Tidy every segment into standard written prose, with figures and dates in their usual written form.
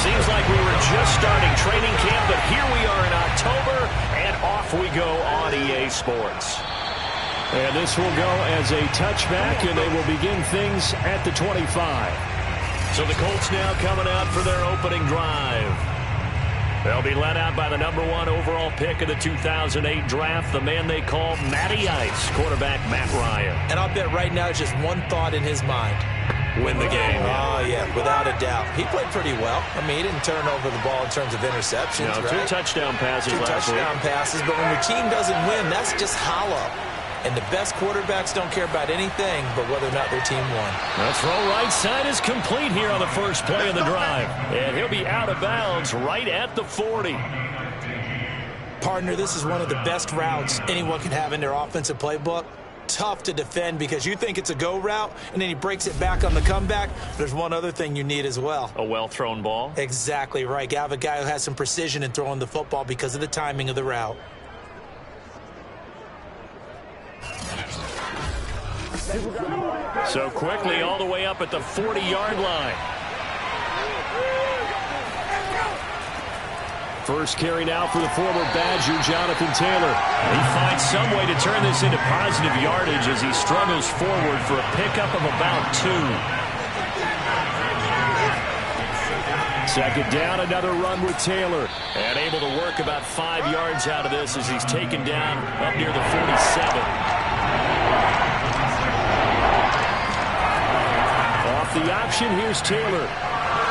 Seems like we were just starting training camp, but here we are in October, and off we go on EA Sports. And this will go as a touchback, and they will begin things at the 25. So the Colts now coming out for their opening drive. They'll be led out by the #1 overall pick of the 2008 draft, the man they call Matty Ice, quarterback Matt Ryan. And I'll bet right now just one thought in his mind. Win the game. Oh, yeah, without a doubt. He played pretty well. I mean, he didn't turn over the ball in terms of interceptions, no, right? 2 touchdown passes last week. 2 touchdown passes, but when your team doesn't win, that's just hollow. And the best quarterbacks don't care about anything but whether or not their team won. The throw right side is complete here on the first play of the drive. And he'll be out of bounds right at the 40. Partner, this is one of the best routes anyone can have in their offensive playbook. Tough to defend because you think it's a go route, and then he breaks it back on the comeback. There's one other thing you need as well. A well-thrown ball? Exactly right. You have a guy who has some precision in throwing the football because of the timing of the route. So quickly all the way up at the 40-yard line. First carry now for the former Badger, Jonathan Taylor. He finds some way to turn this into positive yardage as he struggles forward for a pickup of about 2. Second down, another run with Taylor. And able to work about 5 yards out of this as he's taken down up near the 47. Off the option, here's Taylor.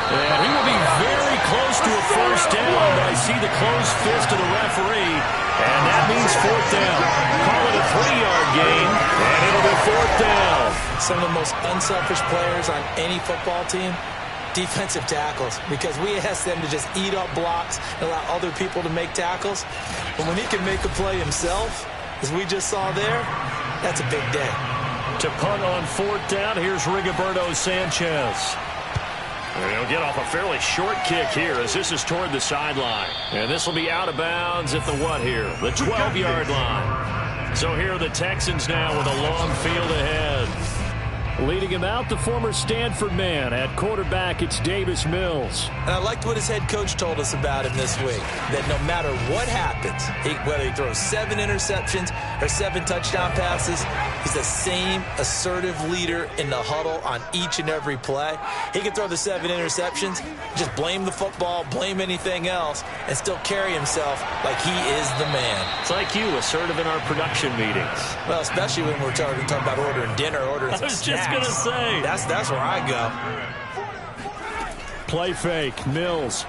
And he will be very close to a first down, but I see the closed fist of the referee, and that means 4th down. Call it a 3-yard gain, and it'll be 4th down. Some of the most unselfish players on any football team, defensive tackles, because we ask them to just eat up blocks and allow other people to make tackles. But when he can make a play himself, as we just saw there, that's a big day. To punt on 4th down, here's Rigoberto Sanchez. And he'll get off a fairly short kick here as this is toward the sideline. And this will be out of bounds at the what here? The 12-yard line. So here are the Texans now with a long field ahead. Leading him out, the former Stanford man. At quarterback, it's Davis Mills. And I liked what his head coach told us about him this week, that no matter what happens, whether he throws 7 interceptions or 7 touchdown passes, he's the same assertive leader in the huddle on each and every play. He can throw the 7 interceptions, just blame the football, blame anything else, and still carry himself like he is the man. It's like you, assertive in our production meetings. Well, especially when we're talking about ordering dinner, ordering some snacks. I was just going to say. That's where I go. Play fake, Mills.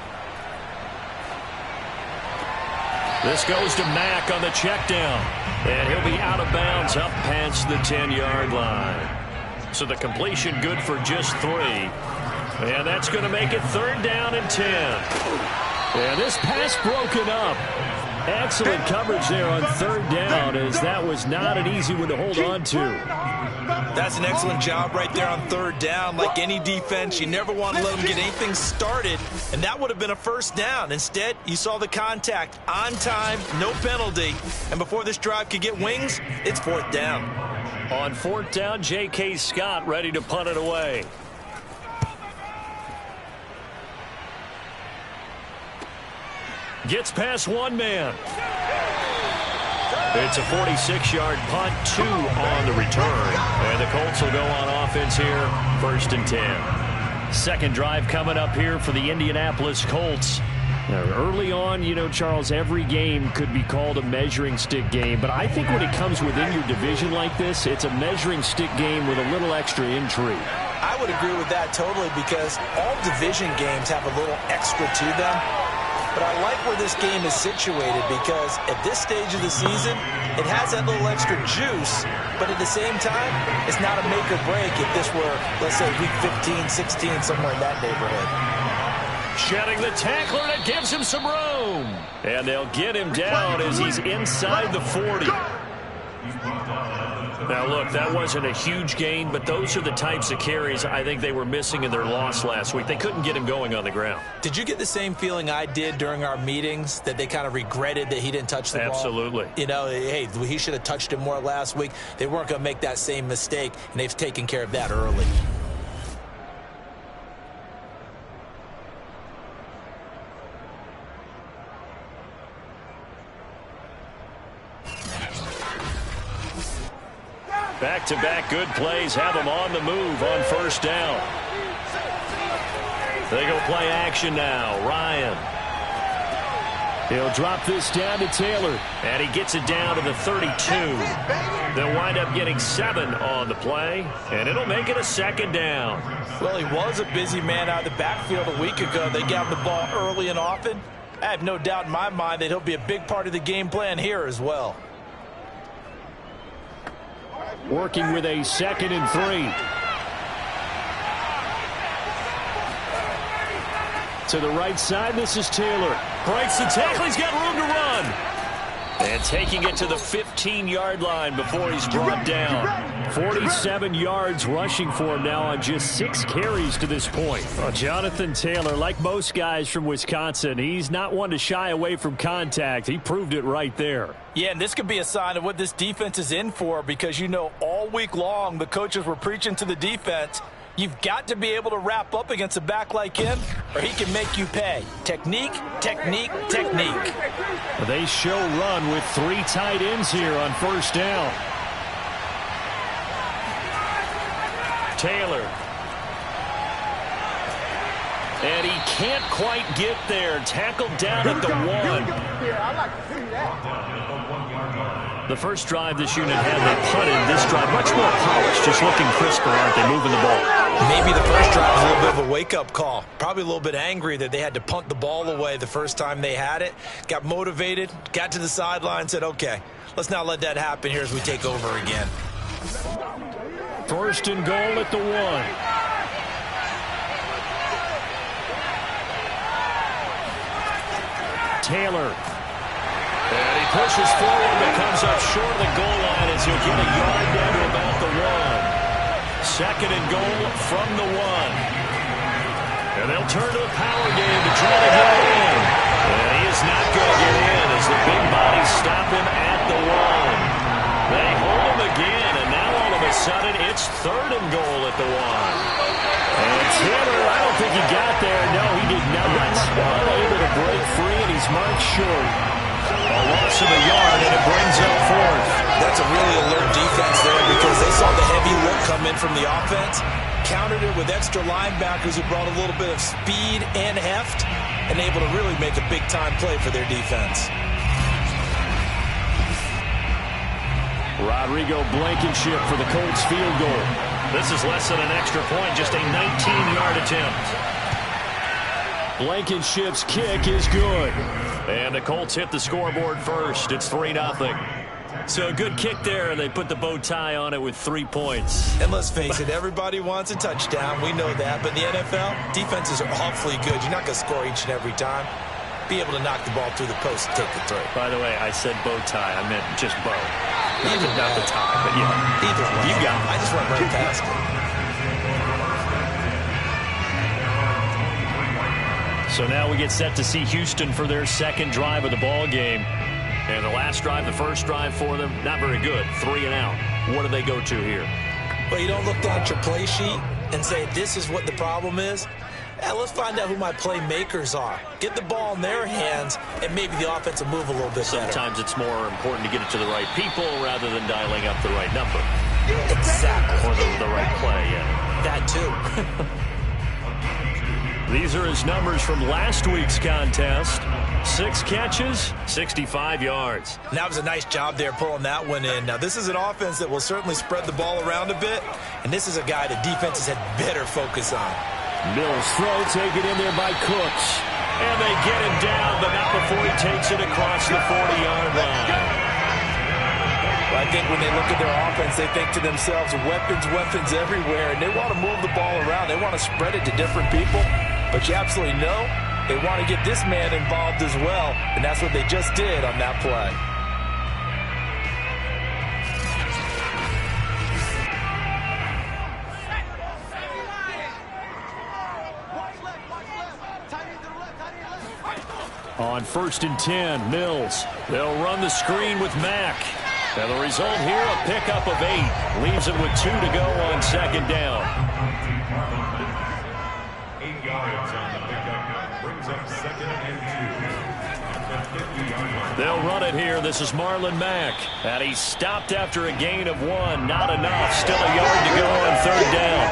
This goes to Mack on the check down. And he'll be out of bounds up past the 10-yard line. So the completion good for just 3. And that's going to make it 3rd down and 10. And this pass broken up. Excellent coverage there on 3rd down, as that was not an easy one to hold on to. That's an excellent job right there on 3rd down. Like any defense, you never want to let them get anything started, and that would have been a 1st down. Instead, you saw the contact on time, no penalty, and before this drive could get wings, it's 4th down. On 4th down, J.K. Scott ready to punt it away. Gets past one man. It's a 46-yard punt, 2 on the return. And the Colts will go on offense here, 1st and 10. Second drive coming up here for the Indianapolis Colts. Now, early on, you know, Charles, every game could be called a measuring stick game. But I think when it comes within your division like this, it's a measuring stick game with a little extra intrigue. I would agree with that totally, because all division games have a little extra to them. But I like where this game is situated, because at this stage of the season, it has that little extra juice, but at the same time, it's not a make or break if this were, let's say, week 15, 16, somewhere in that neighborhood. Shedding the tackler, and it gives him some room. And they'll get him down as he's inside the 40. Now, look, that wasn't a huge gain, but those are the types of carries I think they were missing in their loss last week. They couldn't get him going on the ground. Did you get the same feeling I did during our meetings, that they kind of regretted that he didn't touch the ball? Absolutely. You know, hey, he should have touched it more last week. They weren't going to make that same mistake, and they've taken care of that early. Back-to-back good plays have them on the move on first down. They go play action now. Ryan. He'll drop this down to Taylor. And he gets it down to the 32. They'll wind up getting 7 on the play, and it'll make it a second down. Well, he was a busy man out of the backfield a week ago. They got the ball early and often. I have no doubt in my mind that he'll be a big part of the game plan here as well. Working with a 2nd and 3. To the right side, this is Taylor. Breaks the tackle. He's got room to run. And taking it to the 15-yard line before he's brought down. 47 yards rushing for him now on just 6 carries to this point. Well, Jonathan Taylor, like most guys from Wisconsin, he's not one to shy away from contact. He proved it right there. Yeah, and this could be a sign of what this defense is in for, because, you know, all week long the coaches were preaching to the defense, you've got to be able to wrap up against a back like him, or he can make you pay. Technique, technique, technique. They show run with 3 tight ends here on first down. Taylor. And he can't quite get there. Tackled down at the 1. The first drive this unit had, they punted. This drive much more polished, just looking crisper, aren't they, moving the ball? Maybe the first drive was a little bit of a wake-up call. Probably a little bit angry that they had to punt the ball away the first time they had it. Got motivated, got to the sideline, said, okay, let's not let that happen here as we take over again. First and goal at the 1. Taylor. And he pushes forward, but comes up short of the goal line as he'll get a yard down to about the 1. Second and goal from the 1. And they'll turn to the power game to try to get in. And he is not going to get in as the big bodies stop him at the 1. They hold him again, and now all of a sudden it's third and goal at the 1. And Taylor, I don't think he got there. No, he did not. Unable to break free, and he's marked short. A loss of a yard, and it brings up 4th. That's a really alert defense there, because they saw the heavy look come in from the offense, countered it with extra linebackers who brought a little bit of speed and heft, and able to really make a big-time play for their defense. Rodrigo Blankenship for the Colts field goal. This is less than an extra point, just a 19-yard attempt. Blankenship's kick is good. And the Colts hit the scoreboard first. It's 3-0. So a good kick there, and they put the bow tie on it with 3 points. And let's face it, everybody wants a touchdown. We know that. But in the NFL, defenses are awfully good. You're not going to score each and every time. Be able to knock the ball through the post and take the throw. By the way, I said bow tie. I meant just bow. Not the tie, but yeah. Either way. You got it. I just went right past it. So now we get set to see Houston for their second drive of the ball game. And the last drive, the first drive for them, not very good. 3 and out. What do they go to here? Well, you don't look down at your play sheet and say, this is what the problem is. Yeah, let's find out who my playmakers are. Get the ball in their hands, and maybe the offense will move a little bit better. Sometimes it's more important to get it to the right people rather than dialing up the right number. Exactly. Or the right play, yeah. That too. These are his numbers from last week's contest. 6 catches, 65 yards. And that was a nice job there pulling that one in. Now, this is an offense that will certainly spread the ball around a bit, and this is a guy that defenses had better focus on. Mills throw taken in there by Cooks. And they get him down, but not before he takes it across the 40-yard line. Well, I think when they look at their offense, they think to themselves, weapons, weapons everywhere, and they want to move the ball around. They want to spread it to different people, but you absolutely know they want to get this man involved as well, and that's what they just did on that play. On 1st and 10, Mills. They'll run the screen with Mack. And the result here, a pickup of 8. Leaves it with 2 to go on second down. 8 yards on the pickup. Brings up 2nd and 2. They'll run it here. This is Marlon Mack. And he stopped after a gain of 1. Not enough. Still a yard to go on 3rd down.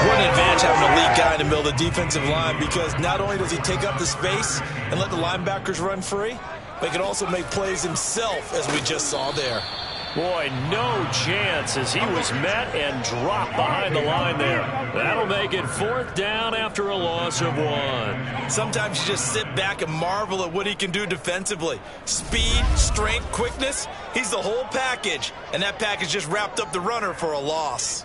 What an advantage having a lead guy in the middle of the defensive line, because not only does he take up the space and let the linebackers run free, but he can also make plays himself, as we just saw there. Boy, no chance as he was met and dropped behind the line there. That'll make it 4th down after a loss of 1. Sometimes you just sit back and marvel at what he can do defensively. Speed, strength, quickness, he's the whole package. And that package just wrapped up the runner for a loss.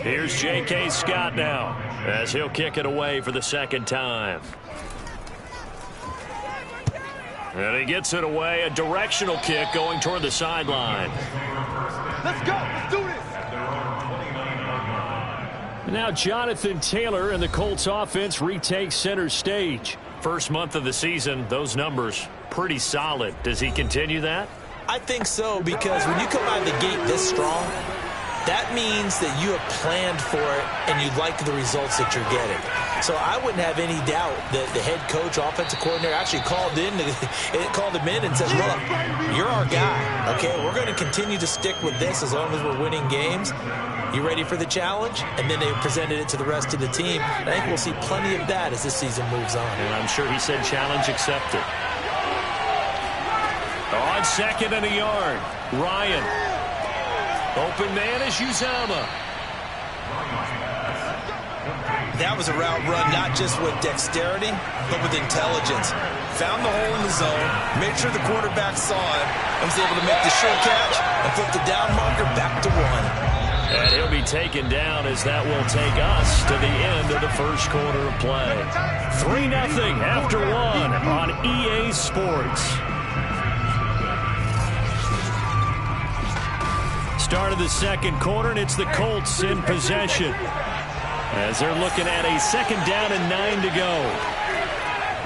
Here's J.K. Scott now as he'll kick it away for the 2nd time. And he gets it away, a directional kick going toward the sideline. Let's go. Let's do this. Now Jonathan Taylor and the Colts offense retake center stage. First month of the season, those numbers pretty solid. Does he continue that? I think so, because when you come out of the gate this strong, that means that you have planned for it and you like the results that you're getting. So I wouldn't have any doubt that the head coach, offensive coordinator, actually called him in and said, look, you're our guy, okay? We're going to continue to stick with this as long as we're winning games. You ready for the challenge? And then they presented it to the rest of the team. And I think we'll see plenty of that as this season moves on. And I'm sure he said challenge accepted. On 2nd and a yard, Ryan. Open man is Uzomah. That was a route run not just with dexterity, but with intelligence. Found the hole in the zone, made sure the quarterback saw it, and was able to make the sure catch and flip the down marker back to 1. And he'll be taken down as that will take us to the end of the first quarter of play. 3-0 after 1 on EA Sports. Start of the 2nd quarter, and it's the Colts in possession as they're looking at a 2nd down and 9 to go.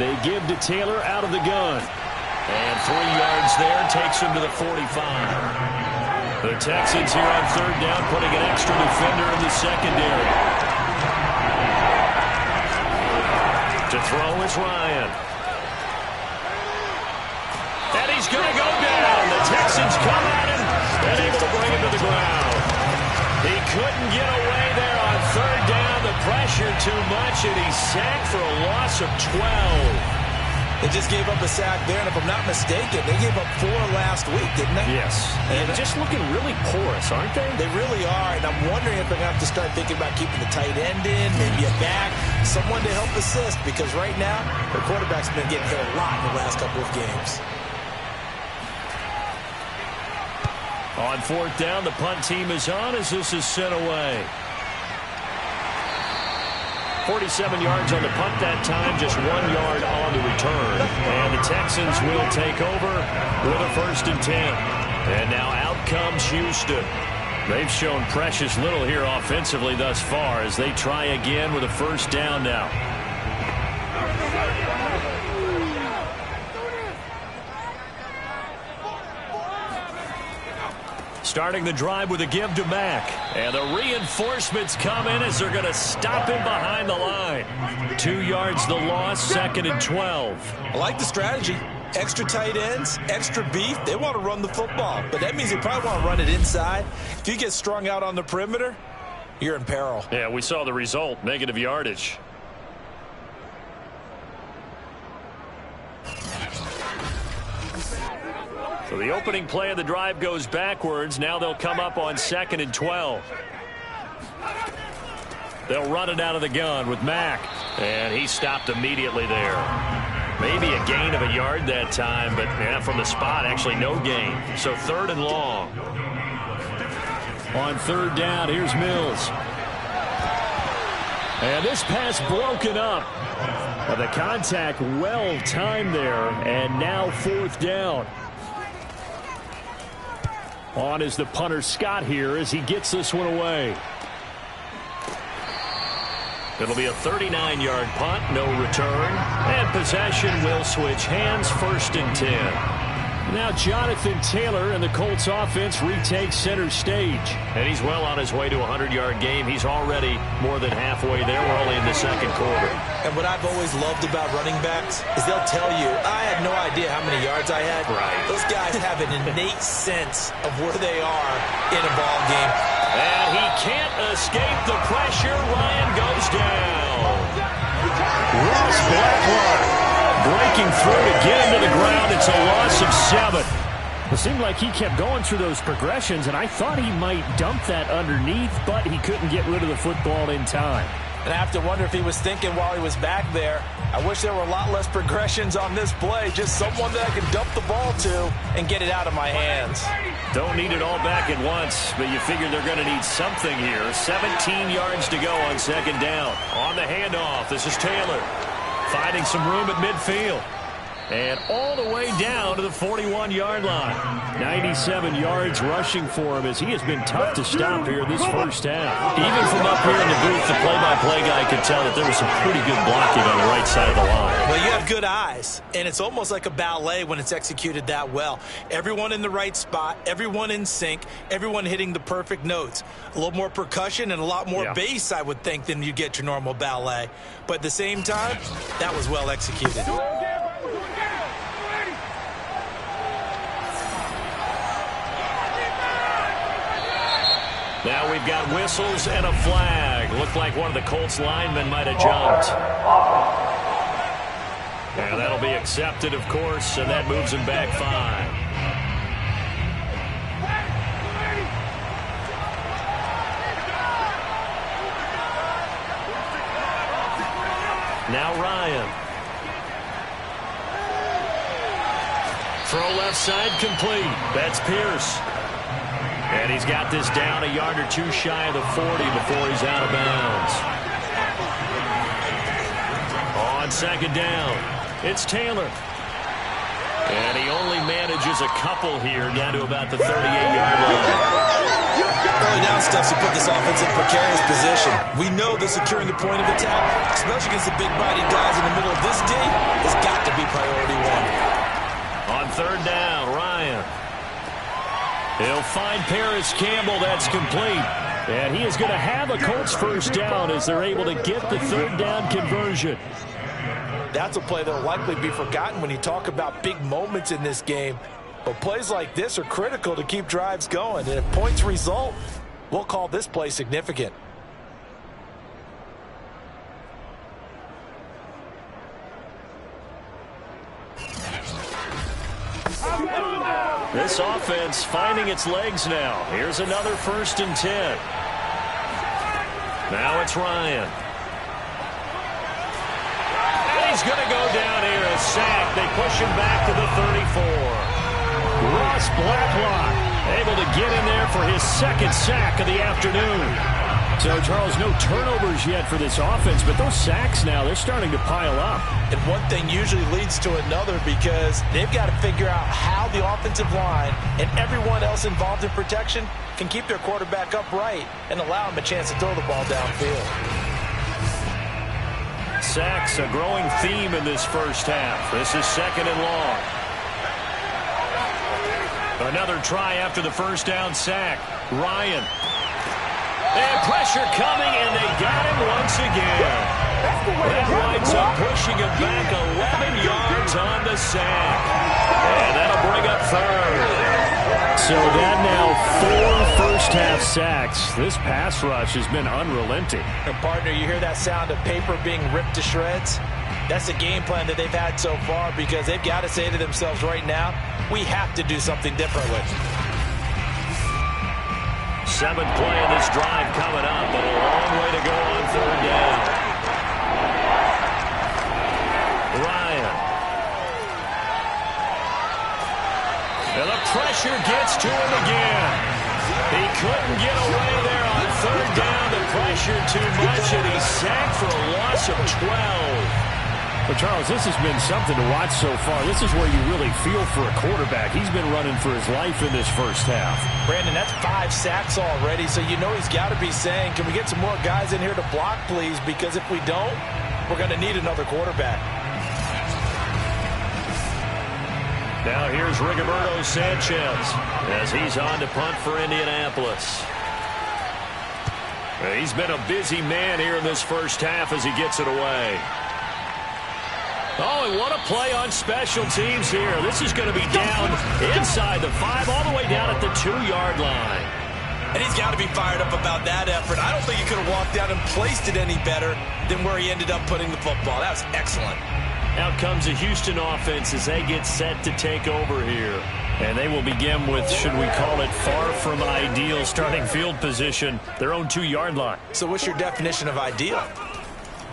They give to Taylor out of the gun. And 3 yards there takes him to the 45. The Texans here on 3rd down, putting an extra defender in the secondary. To throw is Ryan. And he's going to go down. The Texans come at him and able to bring him to the ground. He couldn't get away there on 3rd down. The pressure too much, and he's sacked for a loss of 12. They just gave up a sack there, and if I'm not mistaken, they gave up 4 last week, didn't they? Yes. And just looking really porous, aren't they? They really are, and I'm wondering if they're going to have to start thinking about keeping the tight end in, maybe a back, someone to help assist, because right now, their quarterback's been getting hit a lot in the last couple of games. On 4th down, the punt team is on as this is sent away. 47 yards on the punt that time, just 1 yard on the return. And the Texans will take over with a 1st and 10. And now out comes Houston. They've shown precious little here offensively thus far as they try again with a 1st down now. Starting the drive with a give to Mack. And the reinforcements come in as they're going to stop him behind the line. 2 yards the loss, 2nd and 12. I like the strategy. Extra tight ends, extra beef. They want to run the football, but that means they probably want to run it inside. If you get strung out on the perimeter, you're in peril. Yeah, we saw the result, negative yardage. So the opening play of the drive goes backwards. Now they'll come up on 2nd and 12. They'll run it out of the gun with Mack. And he stopped immediately there. Maybe a gain of a yard that time, but from the spot, actually no gain. So 3rd and long. On 3rd down, here's Mills. And this pass broken up. But the contact well timed there. And now 4th down. On is the punter Scott here as he gets this one away. It'll be a 39-yard punt, no return. And possession will switch hands, 1st and 10. Now Jonathan Taylor and the Colts offense retakes center stage. And he's well on his way to a 100-yard game. He's already more than halfway there. We're only in the second quarter. And what I've always loved about running backs is they'll tell you, I had no idea how many yards I had. Right. Those guys have an innate sense of where they are in a ball game. And he can't escape the pressure. Ryan goes down. Ross Blacklock breaking through to get him to the ground. It's a loss of 7. It seemed like he kept going through those progressions, and I thought he might dump that underneath, but he couldn't get rid of the football in time. And I have to wonder if he was thinking while he was back there, I wish there were a lot less progressions on this play, just someone that I can dump the ball to and get it out of my hands. Don't need it all back at once, but you figure they're going to need something here. 17 yards to go on second down. On the handoff, this is Taylor. Finding some room at midfield. And all the way down to the 41-yard line. 97 yards rushing for him as he has been tough to stop here this first half. Even from up here in the booth, the play-by-play guy could tell that there was some pretty good blocking on the right side of the line. Well, you have good eyes, and it's almost like a ballet when it's executed that well. Everyone in the right spot, everyone in sync, everyone hitting the perfect notes. A little more percussion and a lot more bass, I would think, than you get your normal ballet. But at the same time, that was well executed. Now we've got whistles and a flag. Looked like one of the Colts linemen might have jumped. And that'll be accepted, of course, and that moves him back 5. Now Ryan. Throw left side complete. That's Pierce. And he's got this down a yard or two shy of the 40 before he's out of bounds. On second down, it's Taylor. And he only manages a couple here down to about the 38-yard line. Early down steps to put this offense in precarious position. We know that securing the point of attack, especially against the big body guys in the middle of this D, has got to be priority 1. On third down, Ryan. He'll find Paris Campbell. That's complete. And he is going to have a Colts first down as they're able to get the third down conversion. That's a play that will likely be forgotten when you talk about big moments in this game. But plays like this are critical to keep drives going. And if points result, we'll call this play significant. This offense finding its legs now. Here's another 1st and 10. Now it's Ryan. And he's going to go down here, a sack. They push him back to the 34. Ross Blacklock able to get in there for his second sack of the afternoon. So, Charles, no turnovers yet for this offense, but those sacks now, they're starting to pile up. And one thing usually leads to another because they've got to figure out how the offensive line and everyone else involved in protection can keep their quarterback upright and allow him a chance to throw the ball downfield. Sacks, a growing theme in this first half. This is second and long. Another try after the first down sack. Ryan. And pressure coming, and they got him once again. That winds up pushing him back 11 yards on the sack. And that'll bring up third. So that now 4 first-half sacks. This pass rush has been unrelenting. And, partner, you hear that sound of paper being ripped to shreds? That's the game plan that they've had so far because they've got to say to themselves right now, we have to do something differently. 7th play of this drive coming up, but a long way to go on third down. Ryan. And the pressure gets to him again. He couldn't get away there on third down. The pressure too much, and he's sacked for a loss of 12. Well, Charles, this has been something to watch so far. This is where you really feel for a quarterback. He's been running for his life in this first half. Brandon, that's 5 sacks already, so you know he's got to be saying, can we get some more guys in here to block, please? Because if we don't, we're going to need another quarterback. Now here's Rigoberto Sanchez as he's on to punt for Indianapolis. He's been a busy man here in this first half as he gets it away. Oh, and what a play on special teams here. This is going to be down inside the 5, all the way down at the 2-yard line. And he's got to be fired up about that effort. I don't think he could have walked down and placed it any better than where he ended up putting the football. That was excellent. Out comes the Houston offense as they get set to take over here. And they will begin with, should we call it, far from ideal starting field position, their own 2-yard line. So what's your definition of ideal?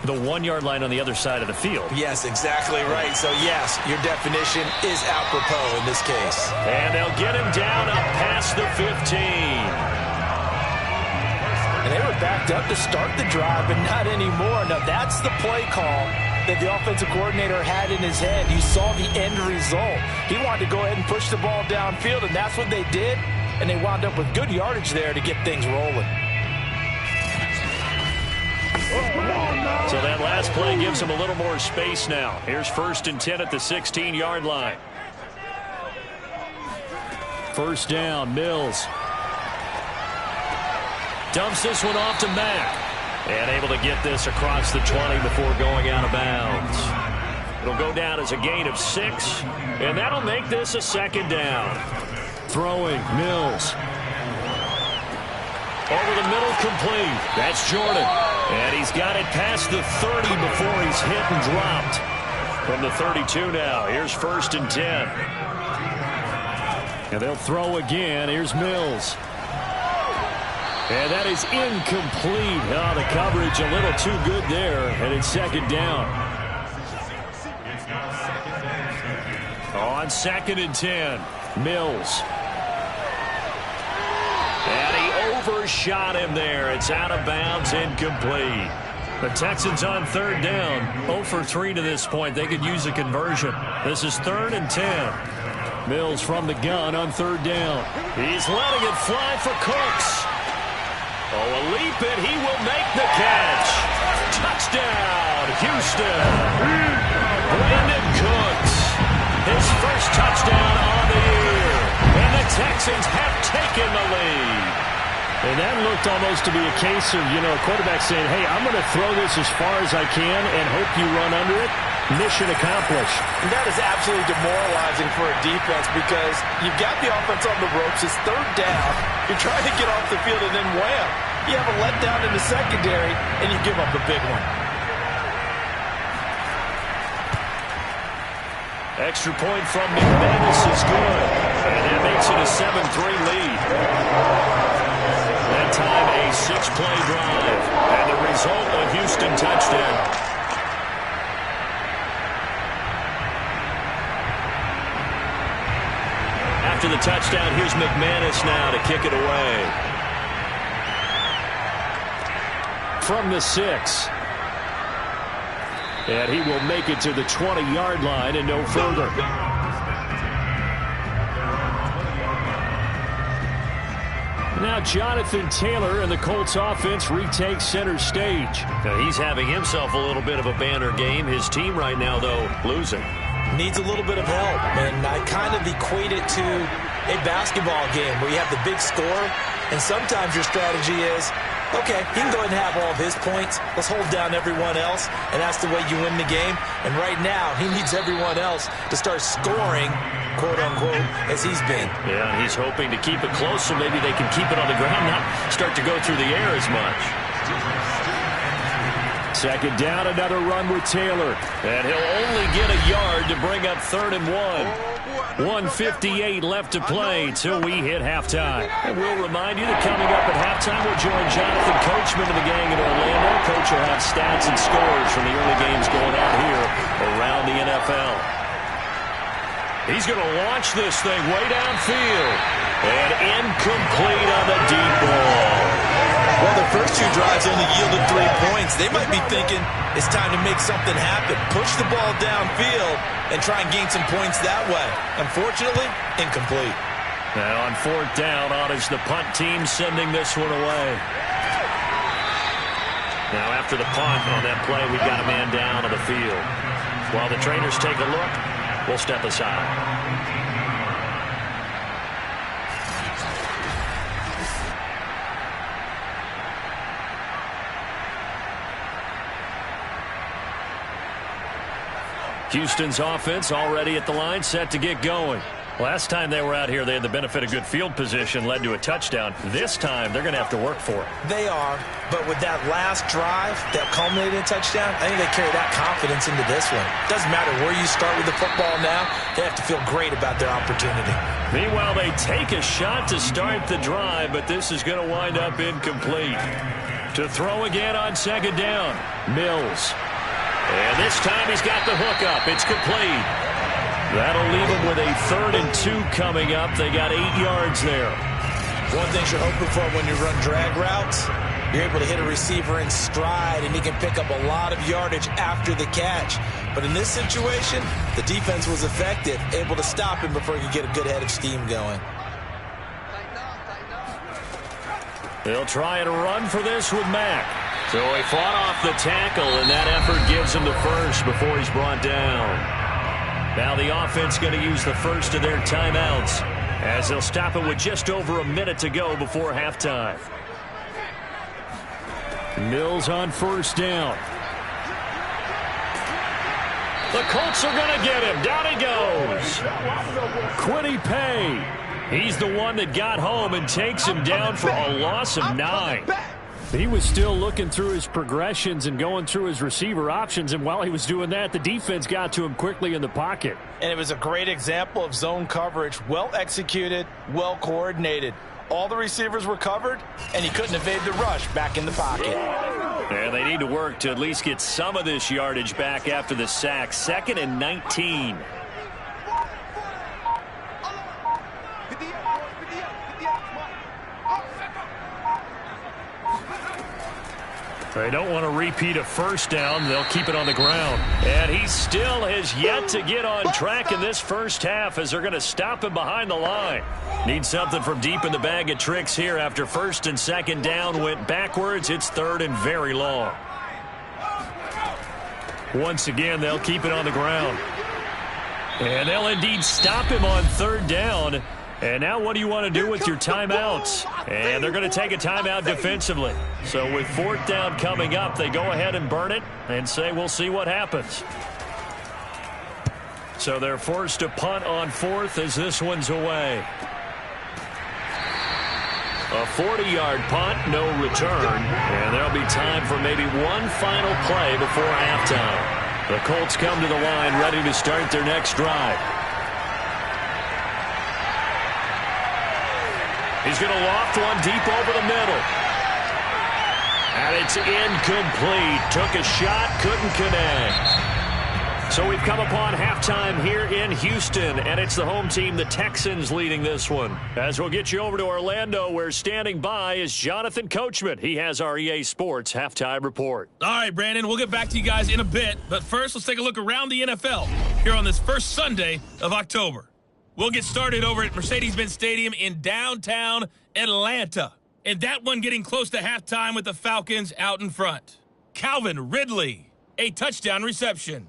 The 1-yard line on the other side of the field. Yes, exactly right. So, yes, your definition is apropos in this case. And they'll get him down up past the 15. And they were backed up to start the drive, but not anymore. Now, that's the play call that the offensive coordinator had in his head. You saw the end result. He wanted to go ahead and push the ball downfield, and that's what they did. And they wound up with good yardage there to get things rolling. So that last play gives him a little more space now. Here's 1st and 10 at the 16-yard line. First down, Mills. Dumps this one off to Mack. And able to get this across the 20 before going out of bounds. It'll go down as a gain of 6. And that'll make this a 2nd down. Throwing, Mills. Over the middle, complete. That's Jordan. And he's got it past the 30 before he's hit and dropped. From the 32 now. Here's 1st and 10. And they'll throw again. Here's Mills. And that is incomplete. Oh, the coverage a little too good there. And it's 2nd down. On 2nd and 10. Mills. And he overshot him there. It's out of bounds, incomplete. The Texans on 3rd down. 0 for 3 to this point. They could use a conversion. This is 3rd and 10. Mills from the gun on 3rd down. He's letting it fly for Cooks. Oh, a leap, and he will make the catch. Touchdown, Houston. Brandon Cooks. His first touchdown on the year. And the Texans have taken the lead. And that looked almost to be a case of, a quarterback saying, hey, I'm going to throw this as far as I can and hope you run under it. Mission accomplished. And that is absolutely demoralizing for a defense because you've got the offense on the ropes. It's 3rd down. You're trying to get off the field, and then wham, you have a letdown in the secondary, and you give up a big one. Extra point from McManus is good. And that makes it a 7-3 lead. That time a 6-play drive. And the result, a Houston touchdown. After the touchdown, here's McManus now to kick it away. From the 6. And he will make it to the 20-yard line and no further. Now Jonathan Taylor and the Colts offense retakes center stage. Now he's having himself a little bit of a banner game. His team right now, though, losing. Needs a little bit of help, and I kind of equate it to a basketball game where you have the big score, and sometimes your strategy is, okay, he can go ahead and have all of his points. Let's hold down everyone else, and that's the way you win the game. And right now, he needs everyone else to start scoring, quote-unquote, as he's been. Yeah, and he's hoping to keep it close so maybe they can keep it on the ground, not start to go through the air as much. 2nd down, another run with Taylor. And he'll only get a yard to bring up 3rd and 1. 1:58 left to play till we hit halftime. And we'll remind you that coming up at halftime, we'll join Jonathan Coachman and the gang in Orlando. Coach will have stats and scores from the early games going on here around the NFL. He's going to launch this thing way downfield. And incomplete on the deep ball. Well, the first 2 drives only yielded 3 points. They might be thinking it's time to make something happen. Push the ball downfield and try and gain some points that way. Unfortunately, incomplete. Now on 4th down, on is the punt team sending this one away. Now after the punt on that play, we've got a man down on the field. While the trainers take a look, we'll step aside. Houston's offense already at the line, set to get going. Last time they were out here, they had the benefit of good field position, led to a touchdown. This time, they're going to have to work for it. They are, but with that last drive that culminated in a touchdown, I think they carry that confidence into this one. Doesn't matter where you start with the football now, they have to feel great about their opportunity. Meanwhile, they take a shot to start the drive, but this is going to wind up incomplete. To throw again on second down, Mills. And this time he's got the hook up. It's complete. That'll leave them with a 3rd and 2 coming up. They got 8 yards there. One thing you're hoping for when you run drag routes, you're able to hit a receiver in stride, and he can pick up a lot of yardage after the catch. But in this situation, the defense was effective, able to stop him before he could get a good head of steam going. They'll try and run for this with Mack. So he fought off the tackle, and that effort gives him the first before he's brought down. Now the offense going to use the first of their timeouts as they'll stop it with just over a minute to go before halftime. Mills on first down. The Colts are going to get him. Down he goes. Kwity Paye. He's the one that got home and takes him down for a loss of 9. He was still looking through his progressions and going through his receiver options, and while he was doing that, the defense got to him quickly in the pocket. And it was a great example of zone coverage, well executed, well coordinated. All the receivers were covered, and he couldn't evade the rush back in the pocket. And they need to work to at least get some of this yardage back after the sack. 2nd and 19. They don't want to repeat a first down. They'll keep it on the ground. And he still has yet to get on track in this first half as they're going to stop him behind the line. Need something from deep in the bag of tricks here after 1st and 2nd down went backwards. It's 3rd and very long. Once again, they'll keep it on the ground. And they'll indeed stop him on 3rd down. And now what do you want to do with your timeouts? And they're going to take a timeout defensively. So with 4th down coming up, they go ahead and burn it and say we'll see what happens. So they're forced to punt on 4th as this one's away. A 40-yard punt, no return. And there'll be time for maybe one final play before halftime. The Colts come to the line ready to start their next drive. He's going to loft one deep over the middle. And it's incomplete. Took a shot, couldn't connect. So we've come upon halftime here in Houston, and it's the home team, the Texans, leading this one. As we'll get you over to Orlando, where standing by is Jonathan Coachman. He has our EA Sports halftime report. All right, Brandon, we'll get back to you guys in a bit. But first, let's take a look around the NFL here on this first Sunday of October. We'll get started over at Mercedes-Benz Stadium in downtown Atlanta. And that one getting close to halftime with the Falcons out in front. Calvin Ridley, a touchdown reception.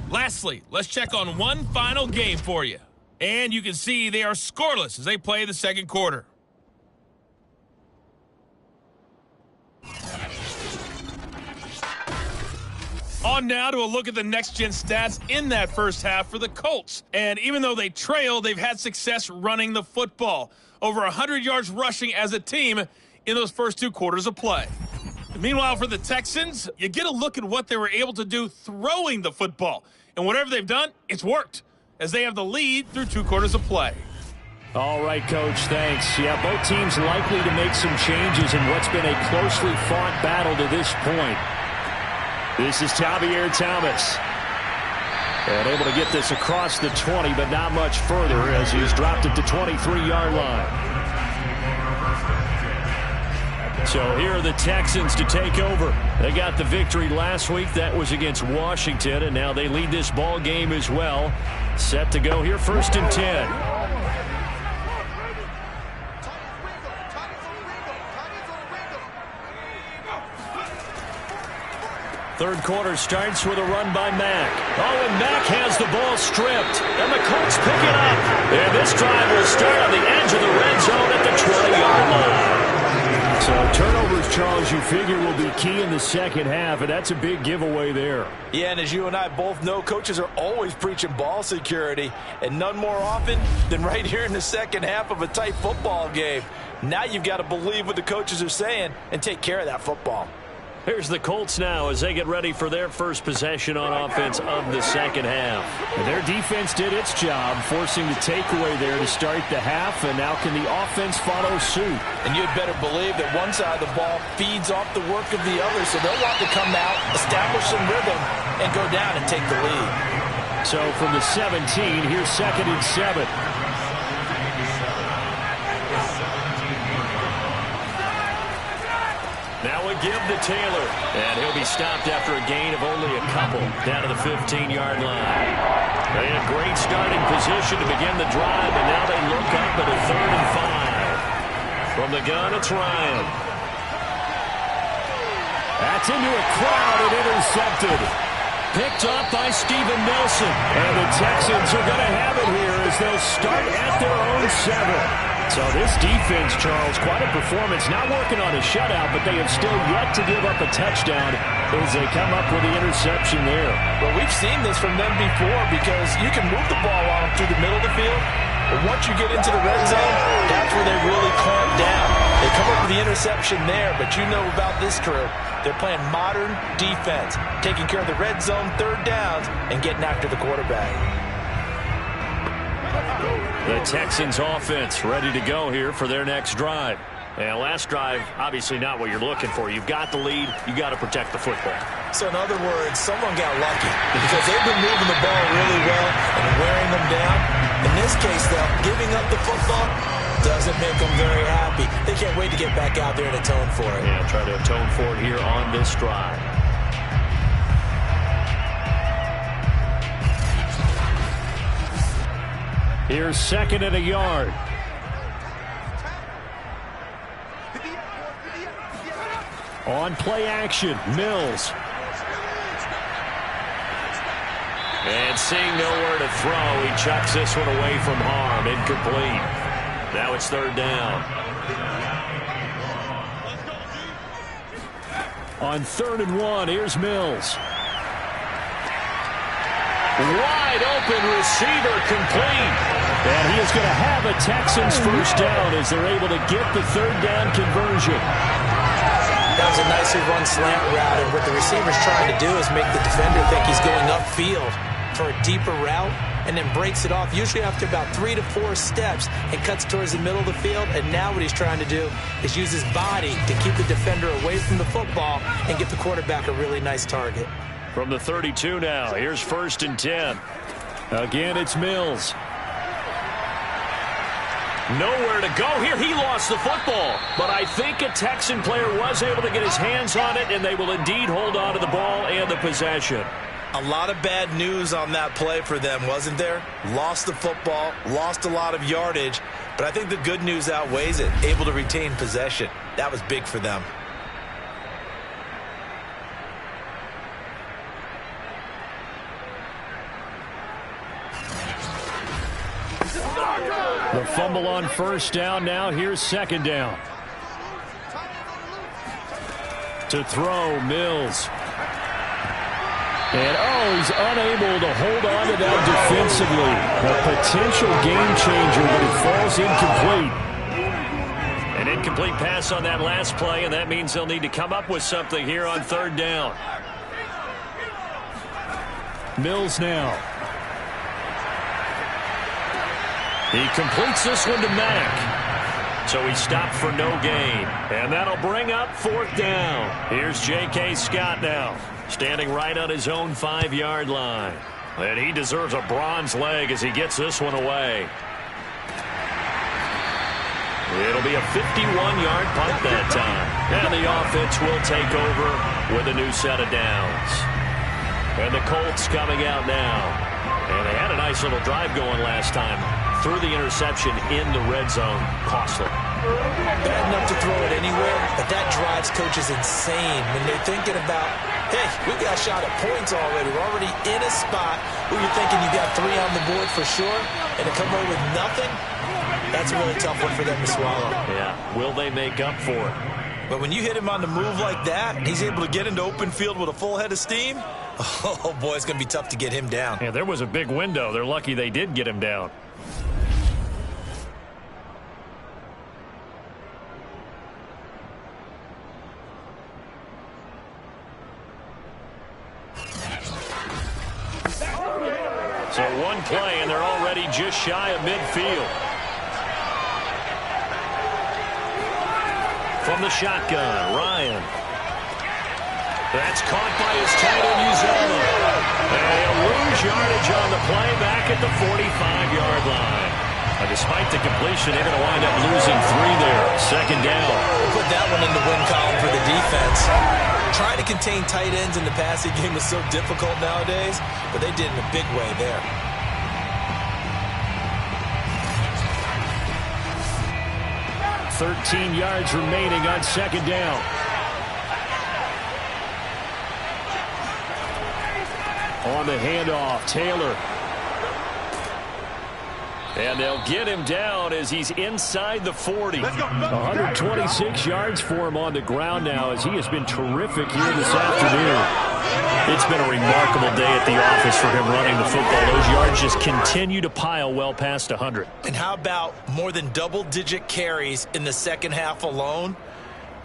Lastly, let's check on one final game for you. And you can see they are scoreless as they play the second quarter. On now to a look at the next-gen stats in that first half for the Colts. And even though they trail, they've had success running the football. Over 100 yards rushing as a team in those first 2 quarters of play. Meanwhile, for the Texans, you get a look at what they were able to do throwing the football. And whatever they've done, it's worked, as they have the lead through 2 quarters of play. All right, Coach, thanks. Yeah, both teams likely to make some changes in what's been a closely fought battle to this point. This is Tavierre Thomas. And able to get this across the 20, but not much further as he's dropped it to 23-yard line. So here are the Texans to take over. They got the victory last week. That was against Washington, and now they lead this ball game as well. Set to go here, 1st and 10. Third quarter starts with a run by Mack. Oh, and Mack has the ball stripped. And the Colts pick it up. And this drive will start on the edge of the red zone at the 20-yard line. So turnovers, Charles, you figure will be key in the second half, and that's a big giveaway there. Yeah, and as you and I both know, coaches are always preaching ball security, and none more often than right here in the second half of a tight football game. Now you've got to believe what the coaches are saying and take care of that football. Here's the Colts now as they get ready for their first possession on offense of the second half. And their defense did its job, forcing the takeaway there to start the half, and now can the offense follow suit? And you'd better believe that one side of the ball feeds off the work of the other, so they'll want to come out, establish some rhythm, and go down and take the lead. So from the 17, here's 2nd and 7. Now a give to Taylor, and he'll be stopped after a gain of only a couple down to the 15-yard line. They had a great starting position to begin the drive, and now they look up at a 3rd and 5. From the gun, it's Ryan. That's into a crowd and intercepted. Picked up by Steven Nelson. And the Texans are going to have it here as they'll start at their own 7. So this defense, Charles, quite a performance. Not working on a shutout, but they have still yet to give up a touchdown as they come up with the interception there. Well, we've seen this from them before because you can move the ball on them through the middle of the field, but once you get into the red zone, that's where they really clamp down. They come up with the interception there, but you know about this crew. They're playing modern defense, taking care of the red zone, 3rd downs, and getting after the quarterback. The Texans offense ready to go here for their next drive. And last drive, obviously not what you're looking for. You've got the lead. You got to protect the football. So in other words, someone got lucky because they've been moving the ball really well and wearing them down. In this case, though, giving up the football doesn't make them very happy. They can't wait to get back out there and atone for it. Yeah, try to atone for it here on this drive. Here's 2nd and a yard. On play action, Mills. And seeing nowhere to throw, he chucks this one away from harm. Incomplete. Now it's 3rd down. On 3rd and 1, here's Mills. Wide open receiver, complete. And he is going to have a Texans first down as they're able to get the 3rd down conversion. That was a nicely run slant route, and what the receiver's trying to do is make the defender think he's going upfield for a deeper route, and then breaks it off, usually after about 3 to 4 steps, and cuts towards the middle of the field. And now what he's trying to do is use his body to keep the defender away from the football and get the quarterback a really nice target. From the 32 now, here's 1st and 10. Again, it's Mills. Nowhere to go here. He lost the football, but I think a Texan player was able to get his hands on it, and they will indeed hold on to the ball and the possession. A lot of bad news on that play for them, wasn't there? Lost the football, lost a lot of yardage, but I think the good news outweighs it. Able to retain possession. That was big for them. The fumble on 1st down. Now here's 2nd down. To throw, Mills. And, he's unable to hold on to that defensively. A potential game changer, but it falls incomplete. An incomplete pass on that last play, and that means they'll need to come up with something here on 3rd down. Mills now. He completes this one to Mack. So he stopped for no gain. And that'll bring up 4th down. Here's J.K. Scott now, standing right on his own 5-yard line. And he deserves a bronze leg as he gets this one away. It'll be a 51-yard punt that time. And the offense will take over with a new set of downs. And the Colts coming out now. And they had a nice little drive going last time. Threw the interception in the red zone. Costly. Bad enough to throw it anywhere, but that drives coaches insane when they're thinking about hey, we got a shot at points already. We're already in a spot where you're thinking you got 3 on the board for sure, and to come away with nothing, that's a really tough one for them to swallow. Yeah, will they make up for it? But when you hit him on the move like that, and he's able to get into open field with a full head of steam, oh, boy, it's going to be tough to get him down. Yeah, there was a big window. They're lucky they did get him down. So one play, and they're already just shy of midfield. From the shotgun, Ryan. That's caught by his tight end, Uzomah. And he'll lose yardage on the play back at the 45-yard line. And despite the completion, they're going to wind up losing 3 there. Second down. We'll put that one in the win column for the defense. Trying to contain tight ends in the passing game is so difficult nowadays, but they did in a big way there. $13 yards remaining on second down. On the handoff, Taylor. And they'll get him down as he's inside the 40. 126 yards for him on the ground now as he has been terrific here this afternoon. It's been a remarkable day at the office for him running the football. Those yards just continue to pile well past 100. And how about more than double-digit carries in the second half alone?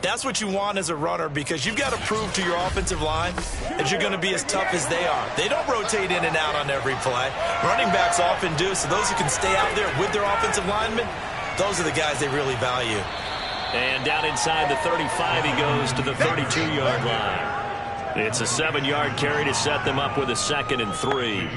That's what you want as a runner, because you've got to prove to your offensive line that you're going to be as tough as they are. They don't rotate in and out on every play. Running backs often do, so those who can stay out there with their offensive linemen, those are the guys they really value. And down inside the 35, he goes to the 32-yard line. It's a 7-yard carry to set them up with a 2nd and 3.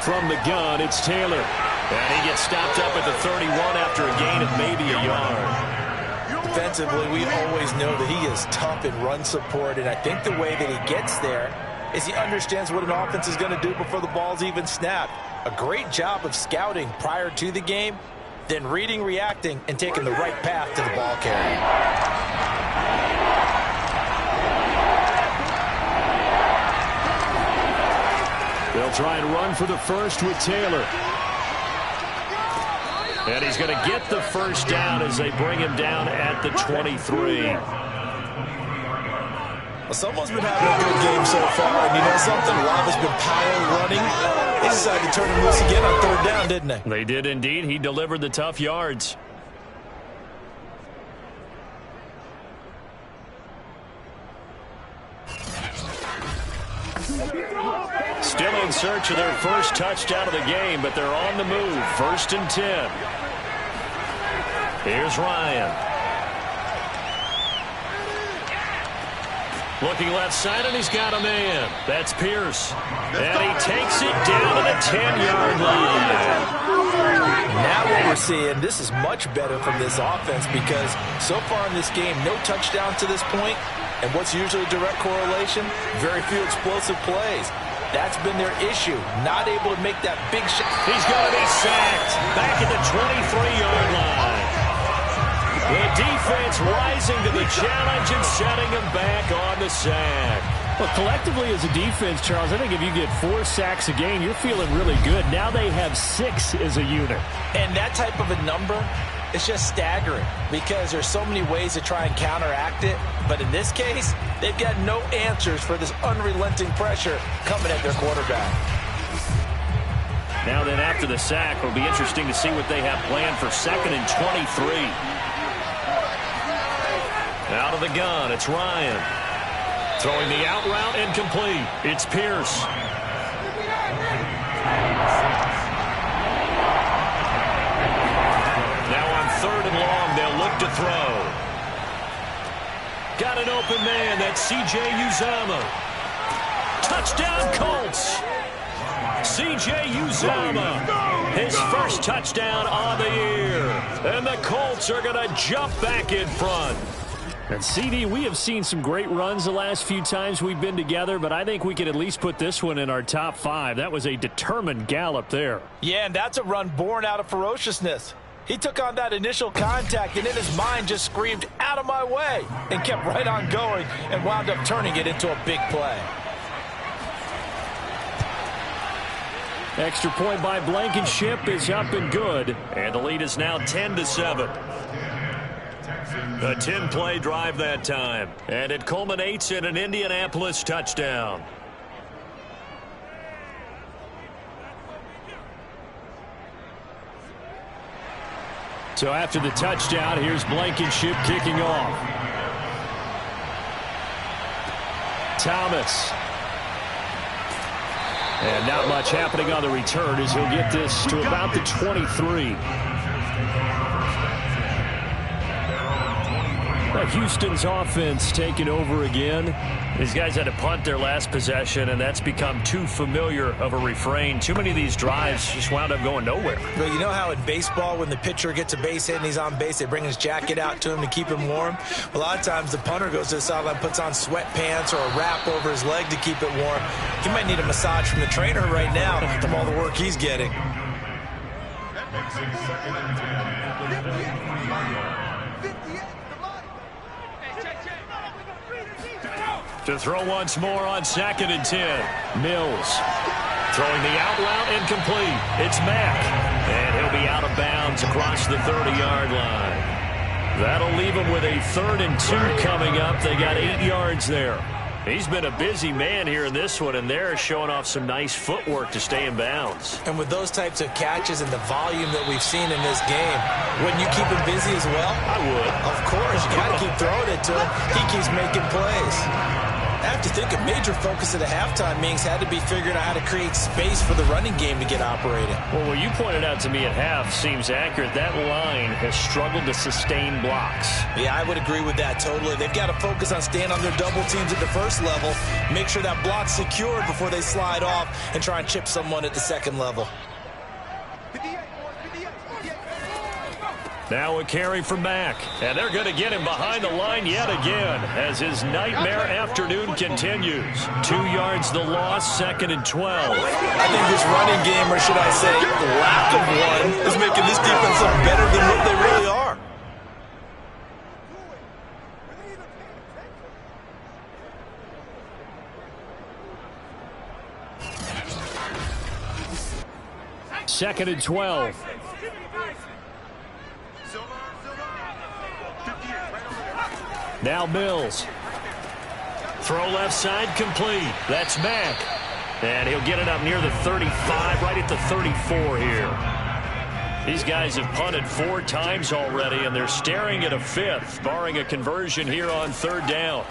From the gun, it's Taylor. And he gets stopped up at the 31 after a gain of maybe a yard. Defensively, we always know that he is tough in run support, and I think the way that he gets there is he understands what an offense is going to do before the ball's even snapped. A great job of scouting prior to the game, then reading, reacting, and taking the right path to the ball carrier. They'll try and run for the first with Taylor. And he's going to get the first down as they bring him down at the 23. Well, someone's been having a good game so far, and you know something? Love has been power running. They decided to turn him loose again on 3rd down, didn't they? They did indeed. He delivered the tough yards. Still in search of their first touchdown of the game, but they're on the move. 1st and 10. Here's Ryan. Looking left side, and he's got a man. That's Pierce. And he takes it down to the 10-yard line. Now what we're seeing, this is much better from this offense, because so far in this game, no touchdown to this point. And what's usually a direct correlation? Very few explosive plays. That's been their issue, not able to make that big shot. He's going to be sacked back at the 23-yard line. The defense rising to the challenge and setting him back on the sack. Well, collectively as a defense, Charles, I think if you get 4 sacks a game, you're feeling really good. Now they have 6 as a unit. And that type of a number, it's just staggering, because there's so many ways to try and counteract it. But in this case, they've got no answers for this unrelenting pressure coming at their quarterback. Now then, after the sack, it'll be interesting to see what they have planned for 2nd and 23. Out of the gun, it's Ryan. Throwing the out route, incomplete. It's Pierce. Now on 3rd and long, they'll look to throw. Got an open man. That's C.J. Uzomah. Touchdown, Colts. C.J. Uzomah, his first touchdown on the year. And the Colts are going to jump back in front. And CD, we have seen some great runs the last few times we've been together, but I think we could at least put this one in our top 5. That was a determined gallop there. Yeah, and that's a run born out of ferociousness. He took on that initial contact and in his mind just screamed, "Out of my way," and kept right on going and wound up turning it into a big play. Extra point by Blankenship is up and good. And the lead is now 10-7. A 10-play drive that time. And it culminates in an Indianapolis touchdown. So after the touchdown, here's Blankenship kicking off. Thomas. And not much happening on the return as he'll get this to about the 23. Houston's offense taking over again. These guys had to punt their last possession, and that's become too familiar of a refrain. Too many of these drives just wound up going nowhere. Well, you know how in baseball when the pitcher gets a base hit and he's on base, they bring his jacket out to him to keep him warm? A lot of times the punter goes to the sideline, puts on sweatpants or a wrap over his leg to keep it warm. He might need a massage from the trainer right now from all the work he's getting. To throw once more on 2nd and 10. Mills. Throwing the out route incomplete. It's Mack. And he'll be out of bounds across the 30-yard line. That'll leave him with a 3rd and 2 coming up. They got 8 yards there. He's been a busy man here in this one, and they're showing off some nice footwork to stay in bounds. And with those types of catches and the volume that we've seen in this game, wouldn't you keep him busy as well? I would. Of course. You got to keep throwing it to him. He keeps making plays. I have to think a major focus of the halftime meetings had to be figuring out how to create space for the running game to get operating. Well, what you pointed out to me at half seems accurate. That line has struggled to sustain blocks. Yeah, I would agree with that totally. They've got to focus on staying on their double teams at the first level, make sure that block's secured before they slide off and try and chip someone at the second level. Now a carry from Mack. And they're going to get him behind the line yet again as his nightmare afternoon continues. 2 yards the loss, 2nd and 12. I think this running game, or should I say lack of one, is making this defense look better than what they really are. Second and 12. Now Mills. Throw left side complete. That's Mack. And he'll get it up near the 35, right at the 34 here. These guys have punted 4 times already, and they're staring at a 5th, barring a conversion here on 3rd down.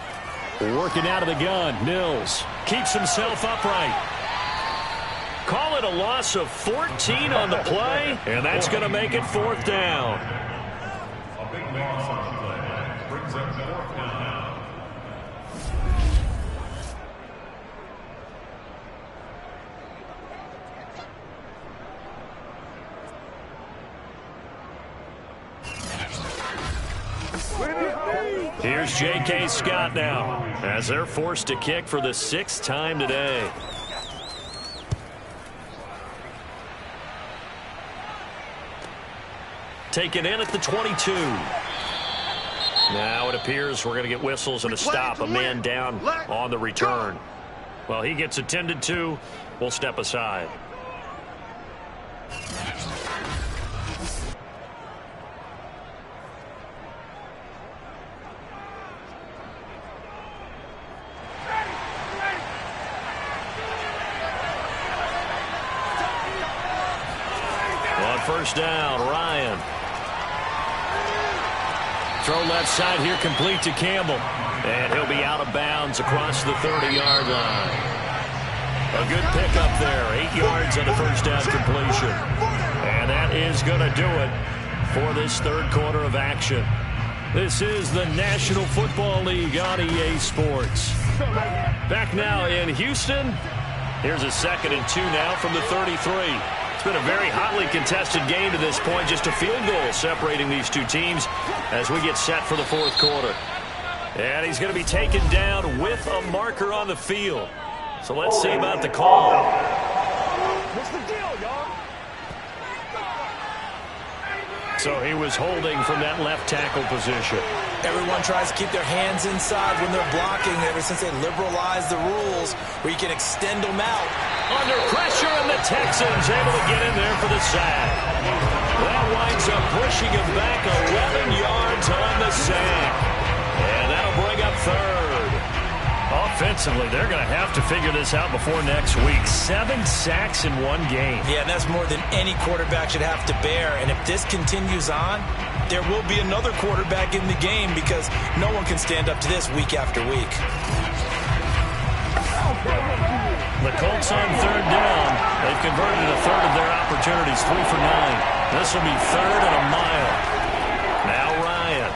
Working out of the gun, Mills. Keeps himself upright. Call it a loss of 14 on the play, and that's going to make it 4th down. A big loss on the play. Brings up 4th down. Here's J.K. Scott now as they're forced to kick for the 6th time today. Taken in at the 22. Now it appears we're going to get whistles and a stop. A man down on the return. Well, he gets attended to. We'll step aside. On 1st down, Ryan. Throw left side here, complete to Campbell. And he'll be out of bounds across the 30-yard line. A good pickup there. 8 yards on the 1st down completion. And that is going to do it for this 3rd quarter of action. This is the National Football League on EA Sports. Back now in Houston. Here's a 2nd and 2 now from the 33. It's been a very hotly contested game to this point. Just a field goal separating these two teams as we get set for the 4th quarter. And he's going to be taken down with a marker on the field. So let's see about the call. What's the deal, y'all? So he was holding from that left tackle position. Everyone tries to keep their hands inside when they're blocking ever since they liberalized the rules where you can extend them out. Under pressure, and the Texans able to get in there for the sack. That winds up pushing him back 11 yards on the sack. And that'll bring up third. Offensively, they're going to have to figure this out before next week. 7 sacks in one game. Yeah, and that's more than any quarterback should have to bear. And if this continues on, there will be another quarterback in the game because no one can stand up to this week after week. The Colts on third down. They've converted a third of their opportunities, 3 for 9. This will be third and a mile. Now Ryan.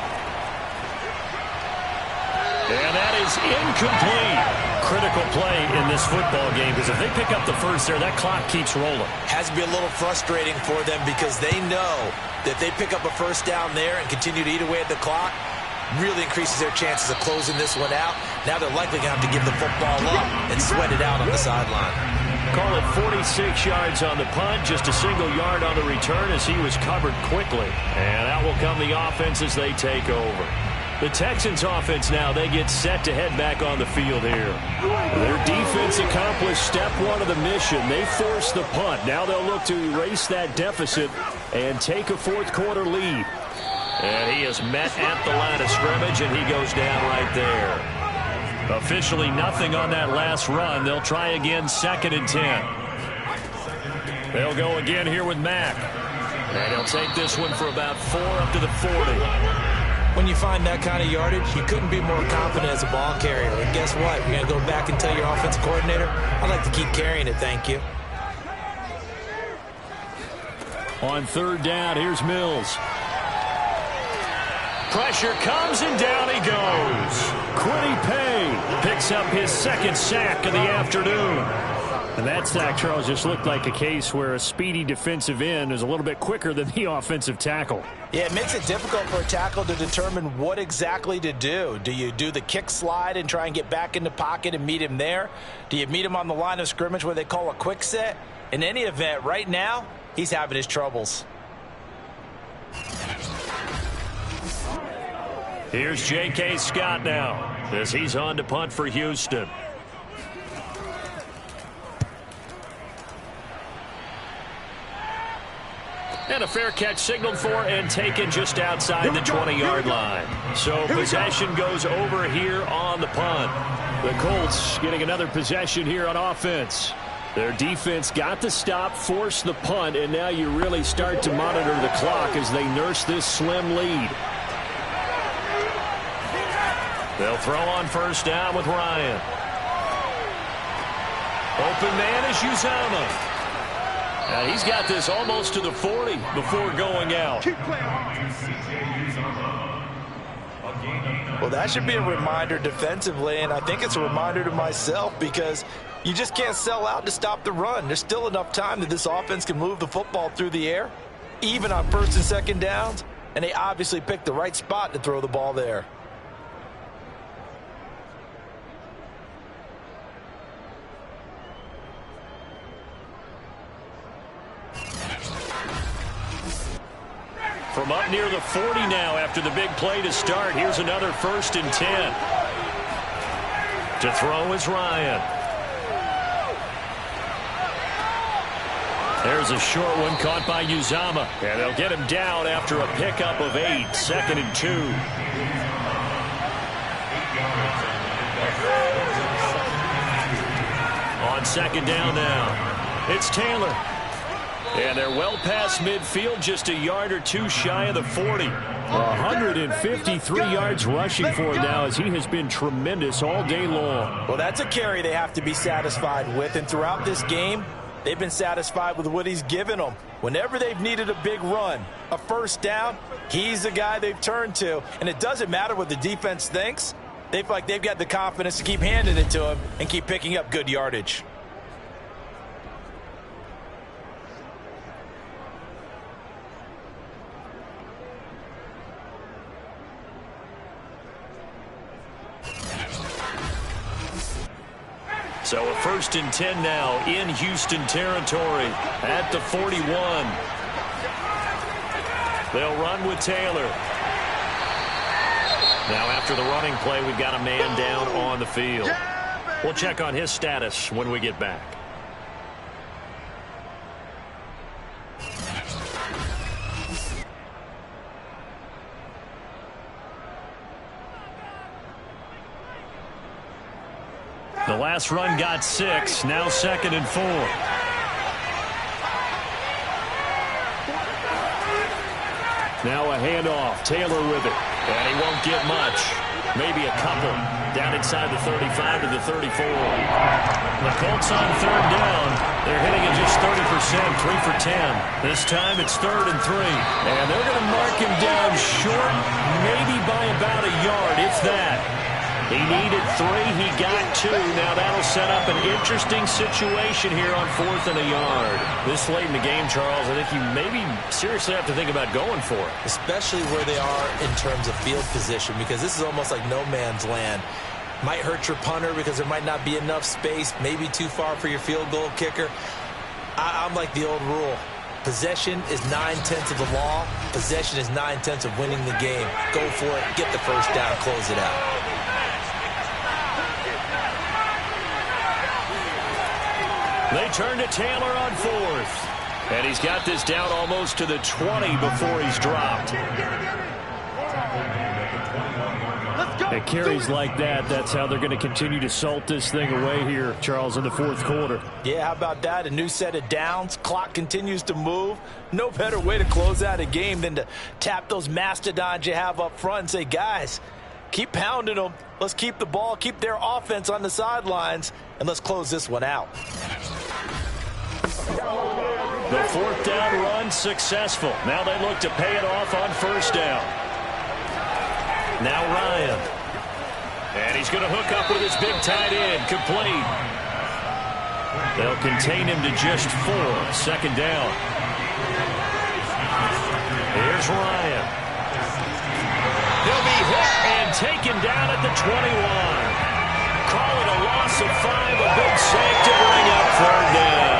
And that is incomplete. Critical play in this football game because if they pick up the first there, that clock keeps rolling. Has to be a little frustrating for them because they know that they pick up a first down there and continue to eat away at the clock, really increases their chances of closing this one out. Now they're likely going to have to give the football up and sweat it out on the sideline. Call it 46 yards on the punt, just a single yard on the return as he was covered quickly. And out will come the offense as they take over. The Texans offense now, they get set to head back on the field here. Their defense accomplished step one of the mission. They forced the punt. Now they'll look to erase that deficit and take a fourth quarter lead. And he is met at the line of scrimmage, and he goes down right there. Officially nothing on that last run. They'll try again, 2nd and 10. They'll go again here with Mack. And he'll take this one for about 4 up to the 40. When you find that kind of yardage, you couldn't be more confident as a ball carrier. And guess what? You're going to go back and tell your offensive coordinator, I'd like to keep carrying it, thank you. On third down, here's Mills. Pressure comes, and down he goes. Kwity Paye picks up his 2nd sack of the afternoon. And that sack, Charles, just looked like a case where a speedy defensive end is a little bit quicker than the offensive tackle. Yeah, it makes it difficult for a tackle to determine what exactly to do. Do you do the kick slide and try and get back in the pocket and meet him there? Do you meet him on the line of scrimmage where they call a quick set? In any event, right now, he's having his troubles. Here's J.K. Scott now as he's on to punt for Houston. And a fair catch signaled for and taken just outside the 20-yard line. So possession goes over here on the punt. The Colts getting another possession here on offense. Their defense got the stop, forced the punt, and now you really start to monitor the clock as they nurse this slim lead. They'll throw on first down with Ryan. Open man is Uzomah. He's got this almost to the 40 before going out. Well, that should be a reminder defensively, and I think it's a reminder to myself because you just can't sell out to stop the run. There's still enough time that this offense can move the football through the air, even on 1st and 2nd downs, and they obviously picked the right spot to throw the ball there. From up near the 40 now after the big play to start. Here's another 1st and 10. To throw is Ryan. There's a short one caught by Uzomah. And they'll get him down after a pickup of 8. 2nd and 2. On 2nd down now. It's Taylor. And they're well past midfield, just a yard or two shy of the 40. 153 yards rushing for him now as he has been tremendous all day long. Well, that's a carry they have to be satisfied with. And throughout this game, they've been satisfied with what he's given them. Whenever they've needed a big run, a first down, he's the guy they've turned to. And it doesn't matter what the defense thinks. They feel like they've got the confidence to keep handing it to him and keep picking up good yardage. So a 1st and 10 now in Houston territory at the 41. They'll run with Taylor. Now after the running play, we've got a man down on the field. We'll check on his status when we get back. The last run got 6. Now 2nd and 4. Now a handoff. Taylor with it. And he won't get much. Maybe a couple. Down inside the 35 to the 34. The Colts on 3rd down. They're hitting at just 30%, 3 for 10. This time it's 3rd and 3. And they're going to mark him down short, maybe by about a yard, if that. He needed 3. He got 2. Now that'll set up an interesting situation here on 4th and a yard. This late in the game, Charles, I think you maybe seriously have to think about going for it. Especially where they are in terms of field position, because this is almost like no man's land. Might hurt your punter because there might not be enough space, maybe too far for your field goal kicker. I'm like the old rule. Possession is 9/10 of the law. Possession is 9/10 of winning the game. Go for it. Get the first down. Close it out. They turn to Taylor on 4th. And he's got this down almost to the 20 before he's dropped. At carries like that, that's how they're going to continue to salt this thing away here, Charles, in the 4th quarter. Yeah, how about that? A new set of downs. Clock continues to move. No better way to close out a game than to tap those mastodons you have up front and say, guys, keep pounding them. Let's keep the ball, keep their offense on the sidelines, and let's close this one out. The 4th down run successful. Now they look to pay it off on 1st down. Now Ryan. And he's going to hook up with his big tight end. Complete. They'll contain him to just 4. 2nd down. Here's Ryan. He'll be hit and taken down at the 21. Call it a loss of 5. A big sack to bring up 3rd down.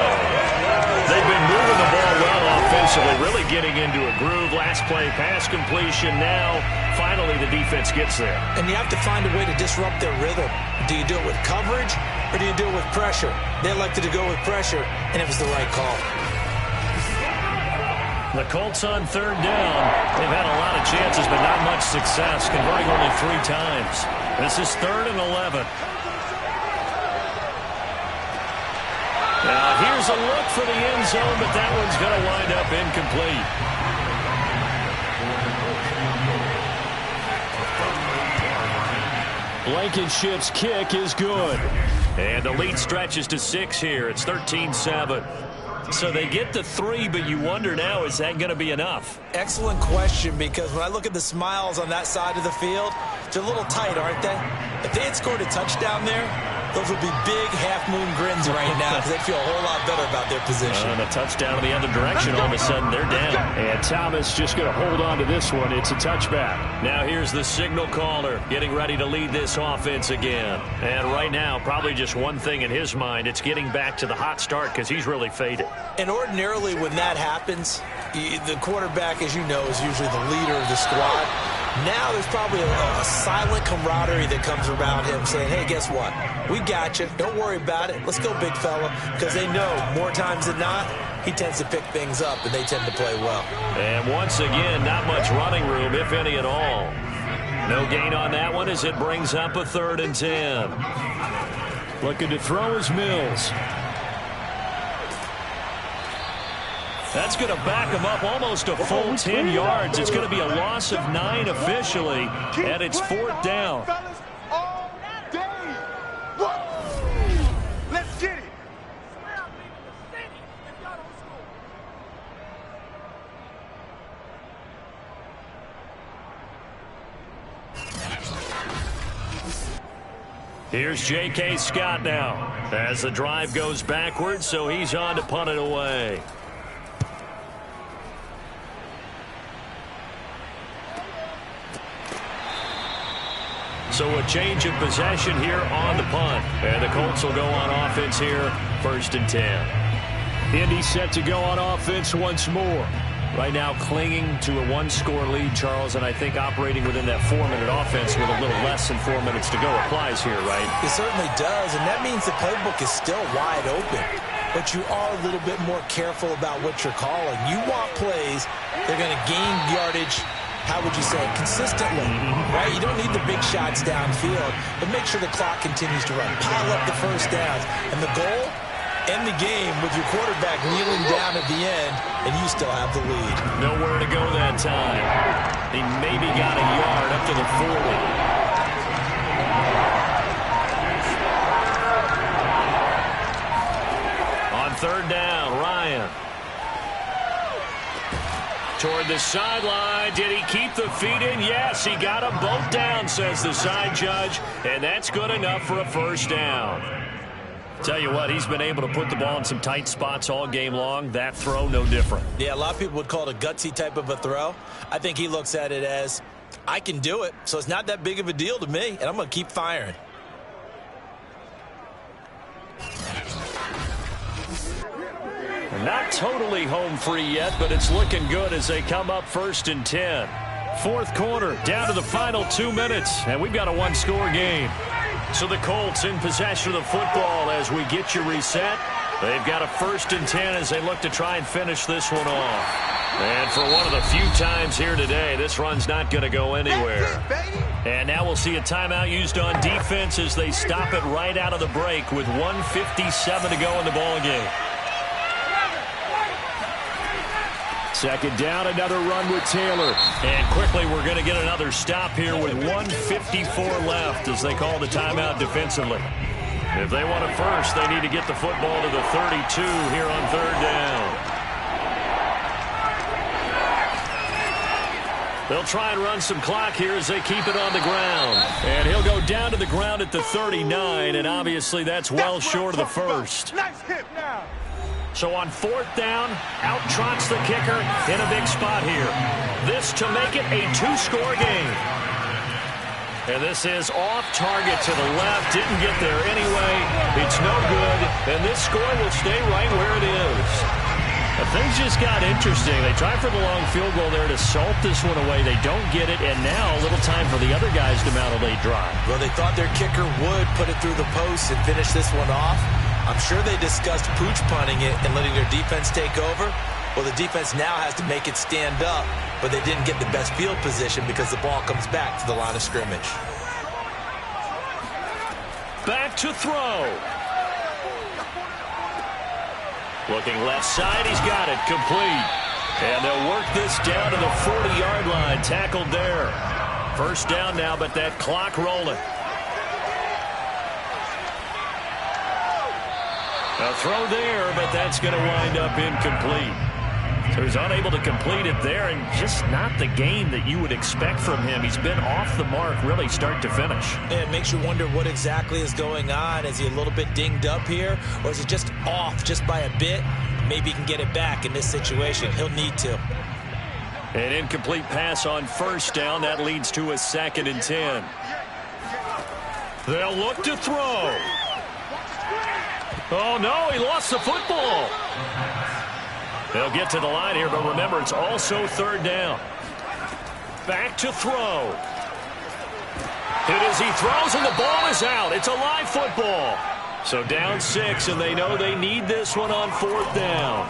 They've been moving the ball well offensively, really getting into a groove. Last play, pass completion. Now, finally, the defense gets there. And you have to find a way to disrupt their rhythm. Do you do it with coverage, or do you do it with pressure? They elected to go with pressure, and it was the right call. The Colts on 3rd down. They've had a lot of chances, but not much success, converting only 3 times. This is 3rd and 11. Now, here's a look for the end zone, but that one's going to wind up incomplete. Blankenship's kick is good. And the lead stretches to 6 here. It's 13-7. So they get to 3, but you wonder now, is that going to be enough? Excellent question, because when I look at the smiles on that side of the field, they're a little tight, aren't they? If they had scored a touchdown there, those would be big half-moon grins right now because they feel a whole lot better about their position. And a touchdown in the other direction, all of a sudden they're down. And Thomas just going to hold on to this one. It's a touchback. Now here's the signal caller getting ready to lead this offense again. And right now, probably just one thing in his mind. It's getting back to the hot start because he's really faded. And ordinarily when that happens, the quarterback, as you know, is usually the leader of the squad. Now there's probably a silent camaraderie that comes around him saying, hey, guess what? We got you. Don't worry about it. Let's go, big fella. Because they know more times than not, he tends to pick things up, and they tend to play well. And once again, not much running room, if any at all. No gain on that one as it brings up a 3rd and 10. Looking to throw is Mills. That's going to back him up almost a full 10 yards. It's going to be a loss of 9 officially, and it's 4th down. Let's get it. Here's J.K. Scott now as the drive goes backwards, so he's on to punt it away. So a change of possession here on the punt. And the Colts will go on offense here, 1st and 10. Indy set to go on offense once more. Right now clinging to a 1-score lead, Charles, and I think operating within that 4-minute offense with a little less than 4 minutes to go applies here, right? It certainly does, and that means the playbook is still wide open. But you are a little bit more careful about what you're calling. You want plays that are going to gain yardage, how would you say, consistently, right? You don't need the big shots downfield, but make sure the clock continues to run. Pile up the first downs. And the goal? End the game with your quarterback kneeling down at the end, and you still have the lead. Nowhere to go that time. He maybe got a yard up to the 40. On 3rd down, Ryan. Toward the sideline. Did he keep the feet in? Yes, he got them both down, says the side judge, and that's good enough for a 1st down. Tell you what, he's been able to put the ball in some tight spots all game long. That throw, no different. Yeah, a lot of people would call it a gutsy type of a throw. I think he looks at it as, I can do it, so it's not that big of a deal to me, and I'm going to keep firing. Not totally home free yet, but it's looking good as they come up 1st and 10. 4th quarter, down to the final 2 minutes, and we've got a 1-score game. So the Colts in possession of the football as we get you reset. They've got a 1st and 10 as they look to try and finish this one off. And for one of the few times here today, this run's not going to go anywhere. And now we'll see a timeout used on defense as they stop it right out of the break with 1:57 to go in the ballgame. 2nd down, another run with Taylor. And quickly we're going to get another stop here with 1:54 left as they call the timeout defensively. If they want it first, they need to get the football to the 32 here on 3rd down. They'll try and run some clock here as they keep it on the ground. And he'll go down to the ground at the 39, and obviously that's well short of the 1st. Nice hit now. So on 4th down, out trots the kicker in a big spot here. This to make it a 2-score game. And this is off target to the left. Didn't get there anyway. It's no good. And this score will stay right where it is. Things just got interesting. They tried for the long field goal there to salt this one away. They don't get it, and now a little time for the other guys to mount a late drive. Well, they thought their kicker would put it through the post and finish this one off. I'm sure they discussed pooch punting it and letting their defense take over. Well, the defense now has to make it stand up, but they didn't get the best field position because the ball comes back to the line of scrimmage. Back to throw. Looking left side, he's got it, complete. And they'll work this down to the 40-yard line, tackled there. 1st down now, but that clock rolling. A throw there, but that's going to wind up incomplete. So he's unable to complete it there, and just not the game that you would expect from him. He's been off the mark, really, start to finish. Yeah, it makes you wonder what exactly is going on. Is he a little bit dinged up here, or is he just off just by a bit? Maybe he can get it back in this situation. He'll need to. An incomplete pass on 1st down. That leads to a 2nd and 10. They'll look to throw. Oh, no, he lost the football. They'll get to the line here, but remember, it's also 3rd down. Back to throw. Hit as he throws, and the ball is out. It's a live football. So down 6, and they know they need this one on 4th down.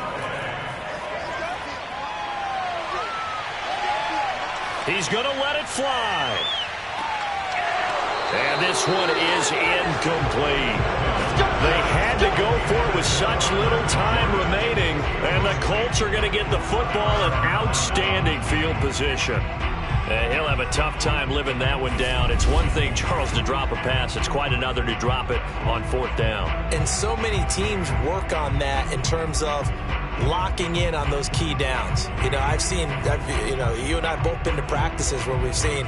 He's going to let it fly. And this one is incomplete. They had to go for it with such little time remaining, and the Colts are going to get the football in outstanding field position. And he'll have a tough time living that one down. It's one thing, Charles, to drop a pass. It's quite another to drop it on 4th down. And so many teams work on that in terms of locking in on those key downs. You know, you and I have both been to practices where we've seen,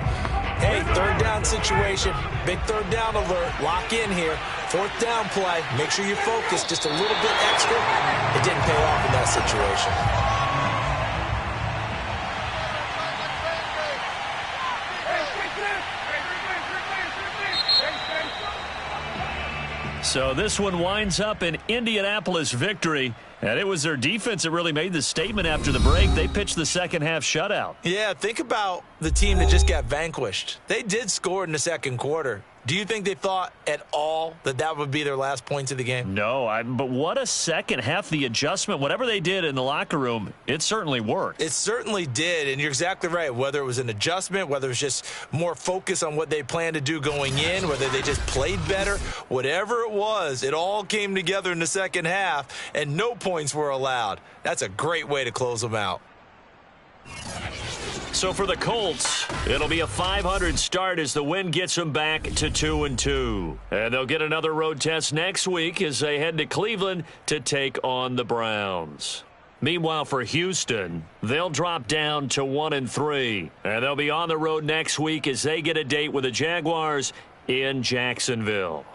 hey, 3rd down situation, big 3rd down alert, lock in here, 4th down play, make sure you focus just a little bit extra. It didn't pay off in that situation. So this one winds up in Indianapolis victory. And it was their defense that really made the statement after the break. They pitched the second half shutout. Yeah, think about the team that just got vanquished. They did score in the second quarter. Do you think they thought at all that that would be their last points of the game? No, but what a second half. The adjustment, whatever they did in the locker room, it certainly worked. It certainly did, and you're exactly right. Whether it was an adjustment, whether it was just more focus on what they planned to do going in, whether they just played better, whatever it was, it all came together in the second half, and no points were allowed. That's a great way to close them out. So for the Colts, it'll be a .500 start as the win gets them back to 2-2. And they'll get another road test next week as they head to Cleveland to take on the Browns. Meanwhile, for Houston, they'll drop down to 1-3. And they'll be on the road next week as they get a date with the Jaguars in Jacksonville.